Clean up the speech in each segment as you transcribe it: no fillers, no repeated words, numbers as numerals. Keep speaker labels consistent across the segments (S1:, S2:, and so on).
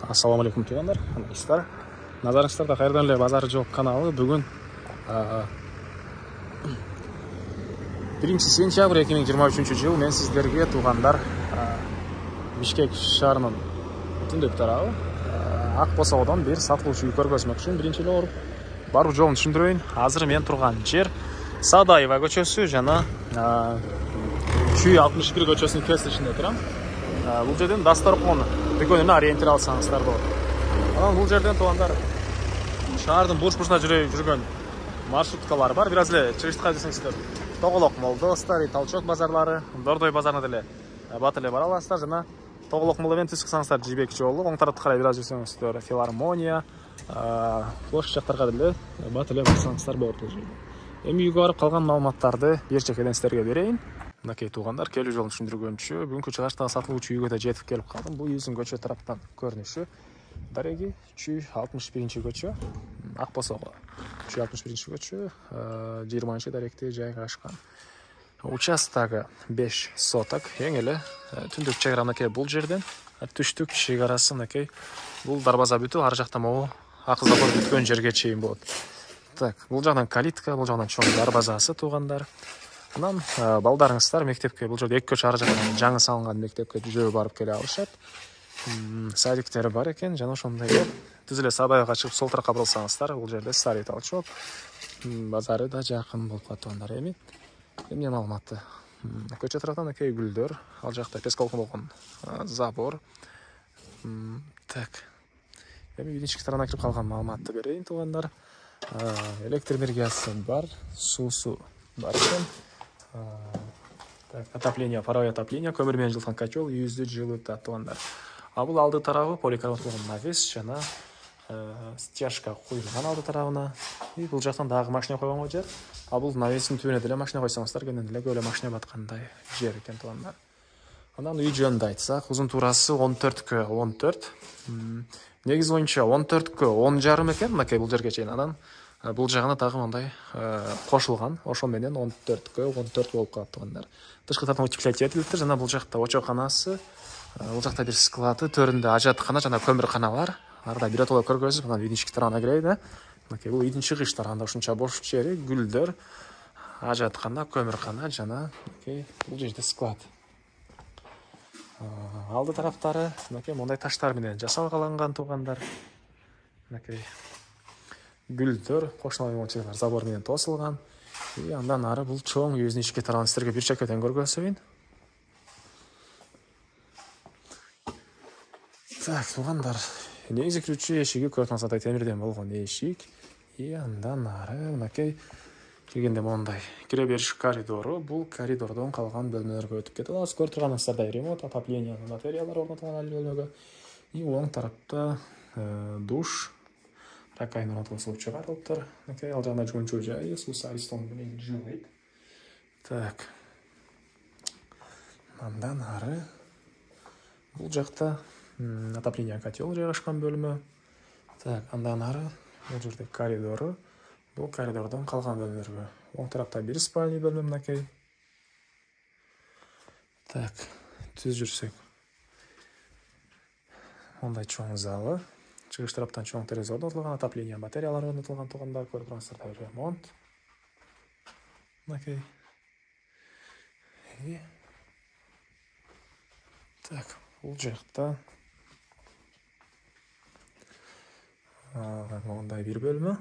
S1: Ассаламу алейкум туғандар, қандайсыздар? Назарыңыздарда қайырдан эле базары жоқ каналы. Бүгін 1 сентябрь 2023 жыл мен сіздерге туғандар Бишкек шаарынын түндүк тарабы Ак Босогодон бир сатылуучу үй көргөзмөкчүмүн. Биринчи эле баруу жолун түшүндүрөйүн. Азыр мен турган жер Садаева көчөсү жана Чүй 61 көчөсүнүн кесилишинде турам. Бул жерден Дасторкон дүкөнүнө ориентир алсаңыздар болот. Анан бул жерден туугандар шаардын бурч-бурчуна жүргөн маршруткалар бар. Бир аз эле чыгыштыкка десеңиздер, Тоголок молдо, Старый Талчок базарлары, Дордой базарына деле бат эле бара аласыздар. Жана Тоголок молдо менен түз чыксаңыздар Жибек жолу, оң тарапты карай бир аз жүрсөңүздөр Филармония, площадь жактарга деле бат эле барсаңыздар болот бул жерде. Эми үйгө барып калган маалыматтарды бир чекеден силерге берейин. Мынакей туугандар, келүү жолун түшүндүргөнчү, бүгүнкү чыгыштагы сатылуучу үйгө да жетип келип калдым. Бул үйүбүздүн көчө тараптан көрүнүшү. Дареги Чүй 61 көчө, Ак Босого. Чүй 61 көчө, 20 даректе жайгашкан. Участогу 5 соток. Эң эле түндүк чек ара мынакей бул жерден, түштүк чек арасы мынакей бул дарбаза бүтүп, ар жакта могу акы забор бүткөн жерге чейин болот. Так, бул жагдан калитка, бул жагдан чоң дарбазасы туугандар. Анан балдарыңыздар мектепке, бул жерде 2 көчө ары жактан жаңы салынган мектепке жөө барып келе алышат. Садиктери бар экен, жана ошондой түз эле Садаевга чыгып сол тарапка бурулсаңыздар, бул жерде Старый Талчок базары да жакын болуп калат туугандар. Эми эмне маалыматты? Көчө тараптан эки гүлдөр, ал жакта пескалкын болгон забор. Так. Эми үйдүн ички тарабына кирип калган маалыматты берейин туугандар. Электр энергиясы бар, суусу бар экен. Отопление, паровое отопление, көмүр менен жылыткан котел, үйүздү жылытат туугандар. А бул алды тарабы поликарбонат болгон навес жана стяжка куюлган алды тарабына. И бул жактан дагы машина койгонго жер. А бул навестин түбүнө деле машина койсоңуздар, кенен деле көлө машина баткандай жер экен туугандар. Анан үй жөнүндө айтсак, узун туурасы 14кө 14. Негизи боюнча 14кө 10,5 экен, мынакей бул жерге чейин. Анан бул жагына дагы мындай кошулган, ошо менен 14кө 14 болуп калат туугандар. Тышкы тараптан утеплять этилиптир, жана бул жакта очоканасы, бул жакта бир склады, төрүндө ажаткана жана көмүркана бар. Арда бир отоло көргөзүп, анан үйдүн ички тарабына кирейин. Мынакей бул үйдүн чыгыш тарабында ушунча бош жери, гүлдөр, ажаткана, көмүркана жана мынакей бул жерде склад. Алды тараптары мынакей мондай таштар менен жасалган туугандар. Мынакей гүлдөр, кошуналган болчулар забор менен тосулган. И андан ары бул чоң үйүбүздүн ички тарабын силерге бир чекеден көргөзөйүн. Так, туугандар, негизи кирүүчү эшиги көрүп темирден болгон эшик. И андан ары мынакей киргенде мондай кире бериш коридору, бул коридордон калган бөлмөлөргө өтүп кетет. Азыр көрүп турганыңыздардай ремонт, отопление материалдар орнотулган ал бөлмөгө. И оң тарапта душ, ракайын орнотулган суу чыгарылыптыр. Мынакей ал жагында жуунчу жайы, суу Аристон менен жылыйт. Так. Андан ары бул жакта отопление котел жайгашкан бөлмө. Так, андан ары бул жерде коридору. Бул коридордон калган бөлмөлөргө. Оң тарапта бир спальный бөлмө мынакей. Так, түз жүрсөк. Мондай чоң залы. Чыгыш тараптан чоң терезе орнотулган, отопление материалдар орнотулган туугандар, көрүп турганыңыздар ремонт. Мынакей. Так, бул жакта мондай бир бөлмө.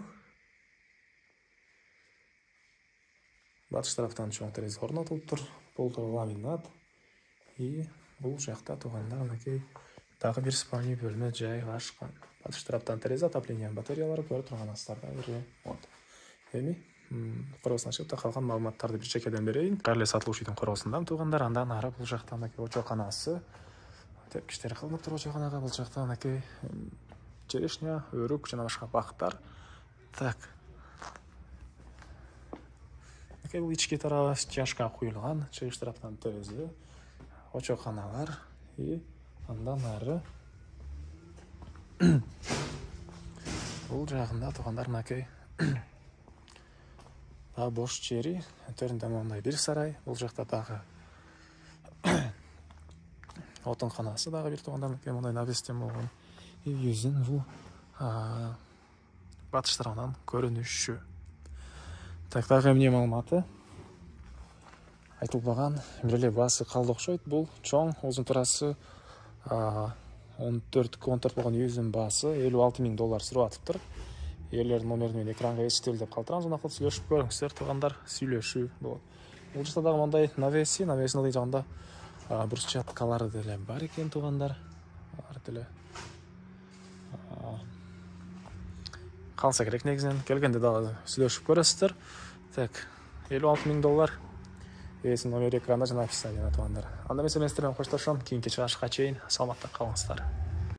S1: Батыш тараптан чоң терезе орнотулуптур. Бул ламинат. И бул жакта туугандар мынакей дагы бир спальный бөлмө жайгашкан. Батыш тараптан терезе, отопление батареялары көрүп турганыңыздардай ремонт. Эми коросуна чыгып калган маалыматтарды бир чекеден берейин. Кайрылы сатылуучу үйдүн коросундан туугандар, андан ары бул жакта мынакей очоканасы. Тепкичтер кылыныптыр очоканага, бул жакта мынакей черешня, өрүк жана башка бактар. Так. Мынакей бул ички тарабы стяжка куюлган, чыгыш тараптан терезе, очоканалар и андан ары бул жагында туугандар мынакей дагы бош жери, төрүндө мондай бир сарай, бул жакта дагы отун канасы дагы бир туугандар мындай навестен болгон. үй жүзүнүн бул батыш тарабынан көрүнүшү. Так, дагы эмне маалыматы айтылбаган бир эле баасы калды окшойт. Бул чоң узун турасы 14 болгон үйүнүн баасы $56,000 сурап атыптыр. Ээлердин номери менен экранга эчтелдеп калтырам, жана кылып сүйлөшүп көрүңүздөр туугандар, сүйлөшүү болот. Бул жерде дагы мындай навесинин ылдый жагында брусчаткалары деле бар экен туугандар. Алар деле калса керек негизинен. Келгенде дагы сүйлөшүп көрөсүздөр. Так, $56,000. Ээсинин номери экранда жана описанияда туугандар. Анда мен сиздер менен коштошом. Кийинки чыгышка чейин саламатта калыңыздар.